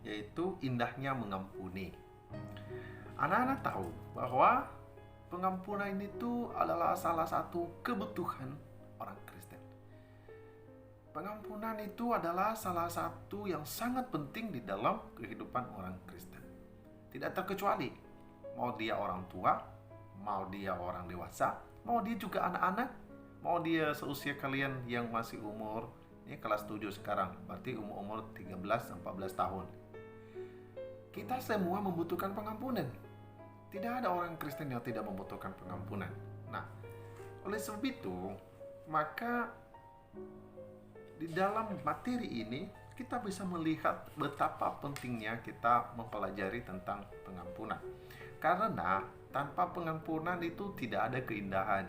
yaitu indahnya mengampuni. Anak-anak tahu bahwa pengampunan itu adalah salah satu kebutuhan orang Kristen. Pengampunan itu adalah salah satu yang sangat penting di dalam kehidupan orang Kristen. Tidak terkecuali, mau dia orang tua, mau dia orang dewasa, mau dia juga anak-anak, mau dia seusia kalian yang masih umur, ini kelas 7 sekarang, berarti umur 13-14 tahun. Kita semua membutuhkan pengampunan. Tidak ada orang Kristen yang tidak membutuhkan pengampunan. Nah, oleh sebab itu, maka di dalam materi ini kita bisa melihat betapa pentingnya kita mempelajari tentang pengampunan. Karena tanpa pengampunan itu tidak ada keindahan.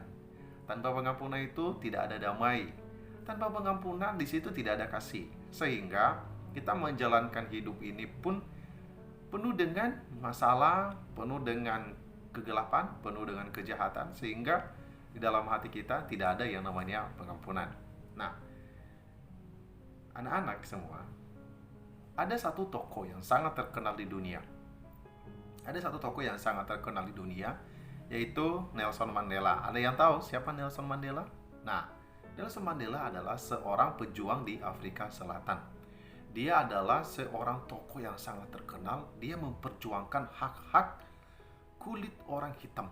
Tanpa pengampunan itu tidak ada damai. Tanpa pengampunan di situ tidak ada kasih. Sehingga kita menjalankan hidup ini pun penuh dengan masalah, penuh dengan kegelapan, penuh dengan kejahatan, sehingga di dalam hati kita tidak ada yang namanya pengampunan. Nah, anak-anak semua, ada satu tokoh yang sangat terkenal di dunia. Ada satu tokoh yang sangat terkenal di dunia, yaitu Nelson Mandela. Ada yang tahu siapa Nelson Mandela? Nah, Nelson Mandela adalah seorang pejuang di Afrika Selatan. Dia adalah seorang tokoh yang sangat terkenal. Dia memperjuangkan hak-hak kulit orang hitam.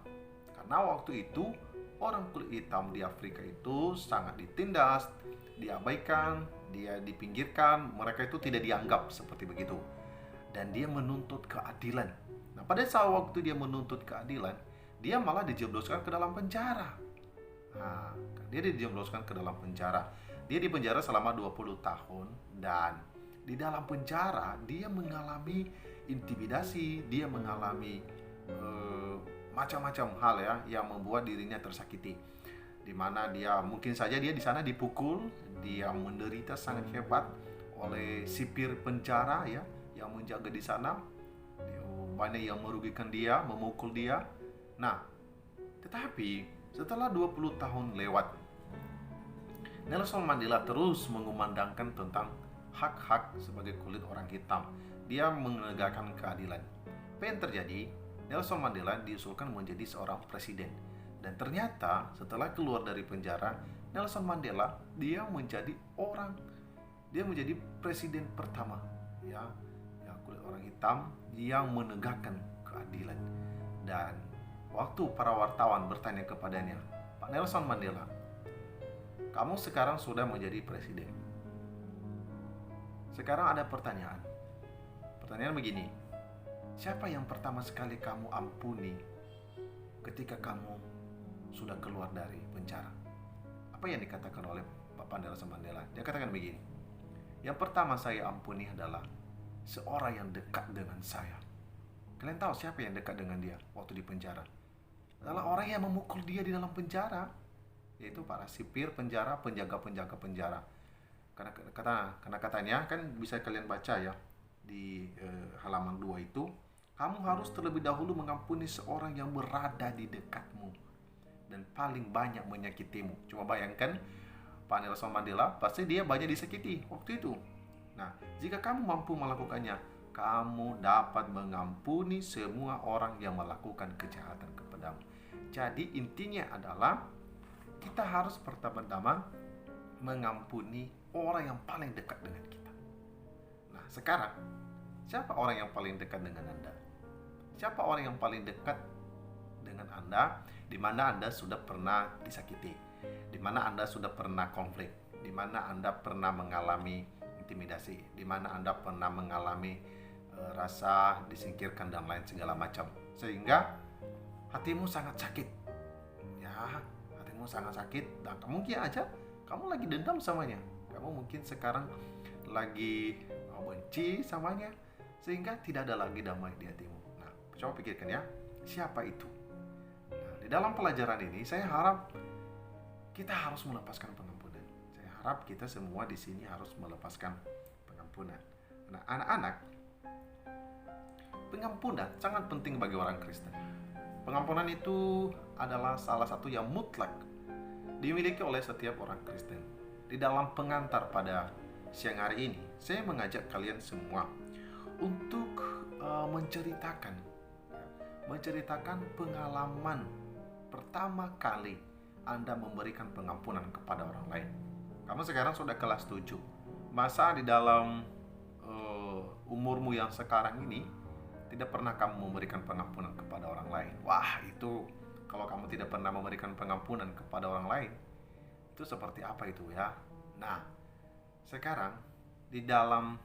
Karena waktu itu orang kulit hitam di Afrika itu sangat ditindas, diabaikan, dia dipinggirkan, mereka itu tidak dianggap seperti begitu. Dan dia menuntut keadilan. Nah, pada saat waktu dia menuntut keadilan, dia malah dijebloskan ke dalam penjara. Nah, dia dijebloskan ke dalam penjara. Dia dipenjara selama 20 tahun dan di dalam penjara dia mengalami intimidasi, dia mengalami macam-macam hal ya yang membuat dirinya tersakiti. Di mana dia mungkin saja dia di sana dipukul, dia menderita sangat hebat oleh sipir penjara ya yang menjaga di sana. Banyak yang merugikan dia, memukul dia. Nah, tetapi setelah 20 tahun lewat, Nelson Mandela terus mengumandangkan tentang hak-hak sebagai kulit orang hitam. Dia menegakkan keadilan. Apa yang terjadi? Nelson Mandela diusulkan menjadi seorang presiden. Dan ternyata setelah keluar dari penjara, Nelson Mandela dia menjadi presiden pertama ya, yang kulit orang hitam yang menegakkan keadilan. Dan waktu para wartawan bertanya kepadanya, "Pak Nelson Mandela, kamu sekarang sudah menjadi presiden. Sekarang ada pertanyaan. Pertanyaan begini, siapa yang pertama sekali kamu ampuni ketika kamu sudah keluar dari penjara?" Apa yang dikatakan oleh Bapak Nelson Mandela? Dia katakan begini, "Yang pertama saya ampuni adalah seorang yang dekat dengan saya." Kalian tahu siapa yang dekat dengan dia waktu di penjara? Adalah orang yang memukul dia di dalam penjara, yaitu para sipir penjara, penjaga-penjaga penjara. Karena katanya kan bisa kalian baca ya di halaman 2 itu, kamu harus terlebih dahulu mengampuni seorang yang berada di dekatmu dan paling banyak menyakitimu. Coba bayangkan, Pak Nelson Mandela pasti dia banyak disakiti waktu itu. Nah, jika kamu mampu melakukannya, kamu dapat mengampuni semua orang yang melakukan kejahatan kepadamu. Jadi intinya adalah kita harus pertama-tama mengampuni orang yang paling dekat dengan kita. Nah, sekarang siapa orang yang paling dekat dengan Anda? Siapa orang yang paling dekat dengan Anda di mana Anda sudah pernah disakiti, di mana Anda sudah pernah konflik, di mana Anda pernah mengalami intimidasi, di mana Anda pernah mengalami rasa disingkirkan dan lain segala macam, sehingga hatimu sangat sakit. Ya, hatimu sangat sakit dan mungkin aja kamu lagi dendam samanya. Kamu mungkin sekarang lagi benci samanya, sehingga tidak ada lagi damai di hatimu. Nah, coba pikirkan ya, siapa itu? Nah, di dalam pelajaran ini saya harap kita harus melepaskan pengampunan. Saya harap kita semua di sini harus melepaskan pengampunan. Nah, anak-anak, pengampunan sangat penting bagi orang Kristen. Pengampunan itu adalah salah satu yang mutlak dimiliki oleh setiap orang Kristen. Di dalam pengantar pada siang hari ini, saya mengajak kalian semua untuk menceritakan pengalaman pertama kali Anda memberikan pengampunan kepada orang lain. Kamu sekarang sudah kelas 7. Masa di dalam umurmu yang sekarang ini tidak pernah kamu memberikan pengampunan kepada orang lain. Wah, itu kalau kamu tidak pernah memberikan pengampunan kepada orang lain, itu seperti apa itu ya? Nah, sekarang di dalam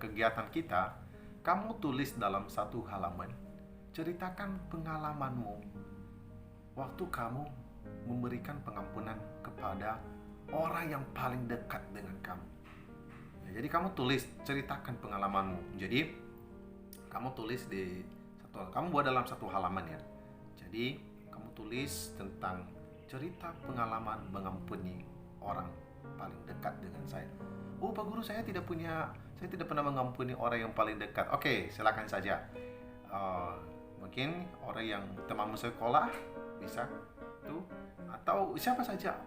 kegiatan kita, kamu tulis dalam satu halaman, ceritakan pengalamanmu waktu kamu memberikan pengampunan kepada orang yang paling dekat dengan kamu. Ya, jadi kamu tulis, ceritakan pengalamanmu. Jadi kamu tulis kamu buat dalam satu halaman ya. Jadi kamu tulis tentang cerita pengalaman mengampuni orang paling dekat dengan saya. Oh, Pak Guru, saya tidak pernah mengampuni orang yang paling dekat. Oke, silakan saja. Mungkin orang yang temanmu sekolah bisa tuh, atau siapa saja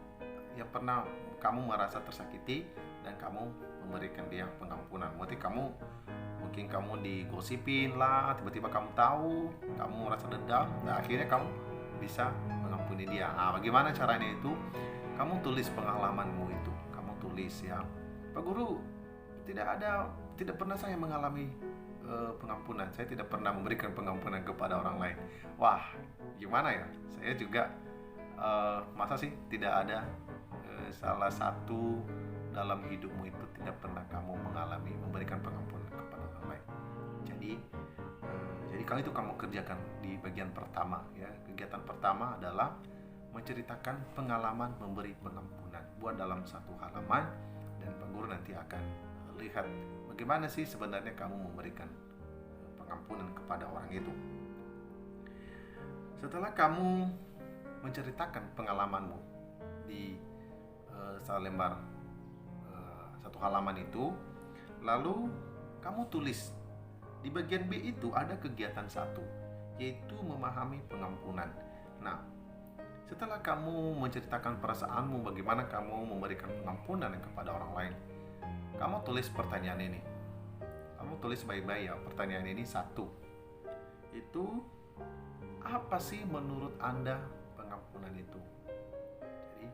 yang pernah kamu merasa tersakiti dan kamu memberikan dia pengampunan. Mungkin kamu digosipin lah, tiba-tiba kamu tahu, kamu merasa dendam, nah akhirnya kamu bisa mengampuni dia. Bagaimana caranya itu? Kamu tulis pengalamanmu itu. Kamu tulis ya, Pak Guru, tidak pernah saya mengalami pengampunan. Saya tidak pernah memberikan pengampunan kepada orang lain. Wah, gimana ya? Saya juga masa sih tidak ada salah satu dalam hidupmu itu tidak pernah kamu mengalami memberikan pengampunan kepada orang lain. Jadi kalau itu kamu kerjakan di bagian pertama ya. Kegiatan pertama adalah menceritakan pengalaman memberi pengampunan. Buat dalam satu halaman dan Pak Guru nanti akan lihat bagaimana sih sebenarnya kamu memberikan pengampunan kepada orang itu. Setelah kamu menceritakan pengalamanmu di selembar satu halaman itu, lalu kamu tulis di bagian B itu ada kegiatan 1, yaitu memahami pengampunan. Nah, setelah kamu menceritakan perasaanmu, bagaimana kamu memberikan pengampunan kepada orang lain, kamu tulis pertanyaan ini. Kamu tulis baik-baik ya, pertanyaan ini 1. Itu apa sih menurut Anda pengampunan itu? Jadi,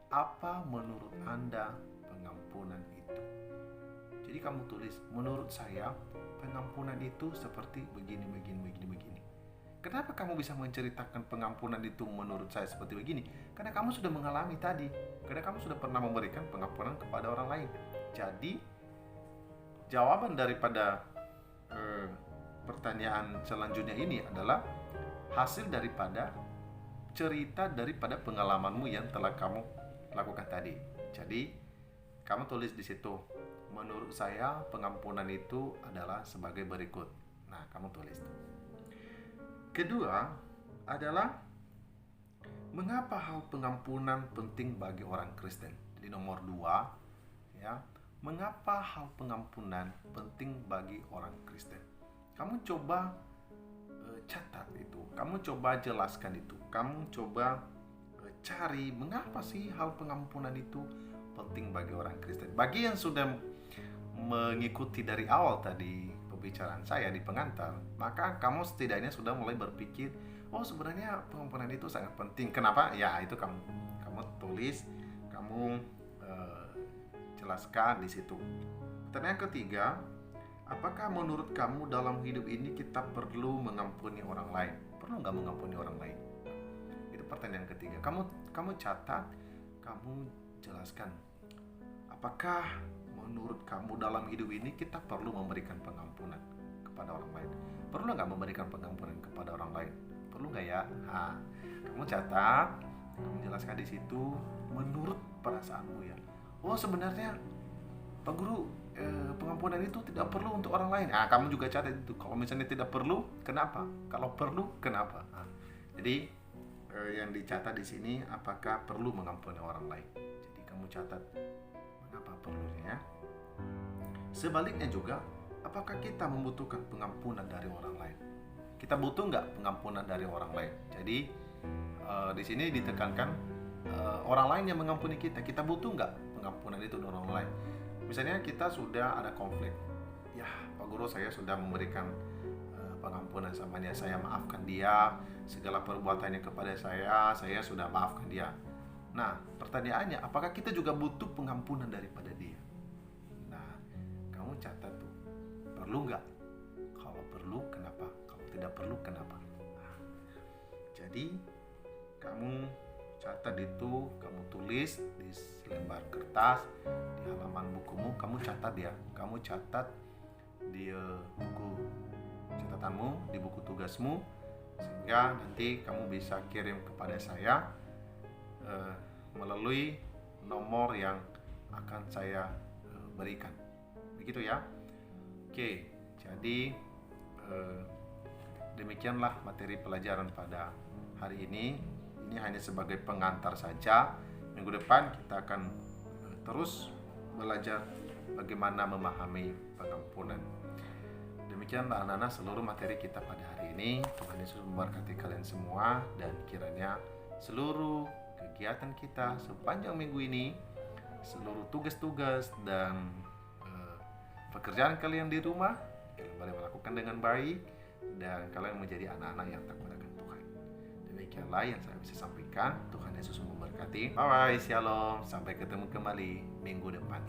apa menurut Anda pengampunan itu? Jadi kamu tulis, menurut saya pengampunan itu seperti begini. Kenapa kamu bisa menceritakan pengampunan itu menurut saya seperti begini? Karena kamu sudah mengalami tadi. Karena kamu sudah pernah memberikan pengampunan kepada orang lain. Jadi jawaban daripada pertanyaan selanjutnya ini adalah hasil daripada cerita daripada pengalamanmu yang telah kamu lakukan tadi. Jadi kamu tulis di situ, menurut saya pengampunan itu adalah sebagai berikut. Nah, kamu tulis. Kedua adalah mengapa hal pengampunan penting bagi orang Kristen. Jadi nomor 2 ya, mengapa hal pengampunan penting bagi orang Kristen. Kamu coba catat itu, kamu coba jelaskan itu, kamu coba cari mengapa sih hal pengampunan itu penting bagi orang Kristen. Bagi yang sudah mengikuti dari awal tadi pembicaraan saya di pengantar, maka kamu setidaknya sudah mulai berpikir, oh sebenarnya pengampunan itu sangat penting. Kenapa? Ya itu kamu tulis, kamu jelaskan di situ. Pertanyaan ketiga, apakah menurut kamu dalam hidup ini kita perlu mengampuni orang lain? Perlu nggak mengampuni orang lain? Itu pertanyaan ketiga. Kamu catat, kamu jelaskan. Apakah menurut kamu dalam hidup ini kita perlu memberikan pengampunan kepada orang lain? Perlu nggak memberikan pengampunan kepada orang lain? Perlu nggak ya? Nah, kamu catat, kamu jelaskan di situ menurut perasaanmu ya. Oh sebenarnya Pak Guru, pengampunan itu tidak perlu untuk orang lain. Nah, kamu juga catat itu. Kalau misalnya tidak perlu, kenapa? Kalau perlu, kenapa? Nah, jadi yang dicatat di sini apakah perlu mengampuni orang lain. Jadi kamu catat mengapa perlunya ya. Sebaliknya juga, apakah kita membutuhkan pengampunan dari orang lain? Kita butuh nggak pengampunan dari orang lain? Jadi di sini ditekankan orang lain yang mengampuni kita. Kita butuh nggak pengampunan itu dari orang lain? Misalnya kita sudah ada konflik. Ya, Pak Guru, saya sudah memberikan pengampunan sama dia, saya maafkan dia, segala perbuatannya kepada saya sudah maafkan dia. Nah, pertanyaannya, apakah kita juga butuh pengampunan daripada dia? Nah, kamu catat tuh, perlu nggak? Kalau perlu, kenapa? Kalau tidak perlu, kenapa? Nah, jadi kamu catat itu, kamu tulis di selembar kertas, di halaman bukumu, kamu catat ya, kamu catat di buku catatanmu, di buku tugasmu, sehingga nanti kamu bisa kirim kepada saya melalui nomor yang akan saya berikan. Begitu ya. Oke, jadi demikianlah materi pelajaran pada hari ini. Ini hanya sebagai pengantar saja. Minggu depan kita akan terus belajar bagaimana memahami pengampunan. Demikianlah anak-anak seluruh materi kita pada hari ini. Tuhan Yesus memberkati kalian semua, dan kiranya seluruh kegiatan kita sepanjang minggu ini, seluruh tugas-tugas dan pekerjaan kalian di rumah, kalian boleh melakukan dengan baik, dan kalian menjadi anak-anak yang takut akan Tuhan. Demikianlah yang saya bisa sampaikan. Tuhan Yesus memberkati. Bye bye, shalom. Sampai ketemu kembali minggu depan.